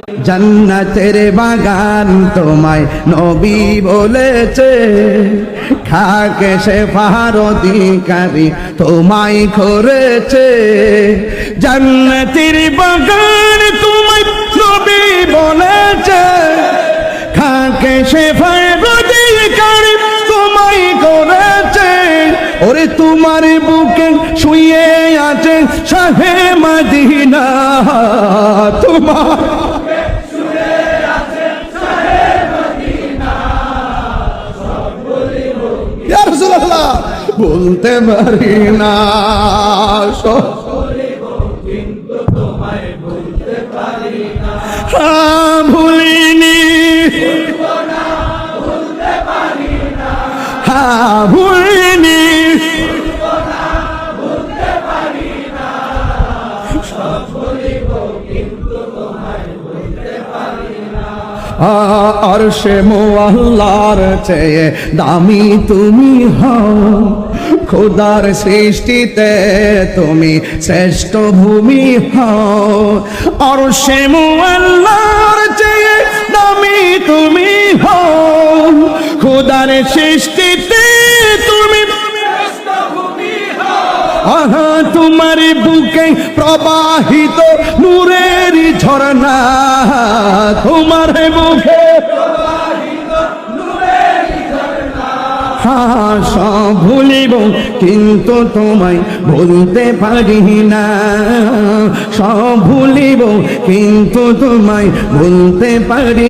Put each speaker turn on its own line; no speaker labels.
জান্নাতের বাগান তোমায় নবী বলেছে, খাকে শেফার অধিকারী তোমায় করেছে। জান্নাতের বাগান তোমায় নবী বলেছে, খাকে শেফার অধিকারী তোমায় করেছে। ওরে তোমার বুকে শুয়ে আছে শাহে মদিনা, তোমার ইয়া রাসূলুল্লাহ বলতে পারি না, সব কিন্তু তোমায় বলতে পারি না। ভুলিনি, ভুলতে পারি না, ভুলিনি, ভুলতে পারি না। সব ভুলিব কিন্তু তোমায় বলতে পারি না। আরশে মুআল্লার চেয়ে দামি তুমি হও, খোদার সৃষ্টিতে তুমি শ্রেষ্ঠ ভূমি হও। আরশে মুআল্লার চেয়ে দামি তুমি হও, খোদার সৃষ্টিতে তুমি শ্রেষ্ঠ ভূমি হও। তোমার বুকে প্রবাহিত নূরের ঝরনা, তোমার বুকে প্রবাহিত নূরের ঝরনা। সব ভুলিব কিন্তু তোমায় ভুলতে পারি না, সব ভুলিব কিন্তু তোমায় ভুলতে পারি।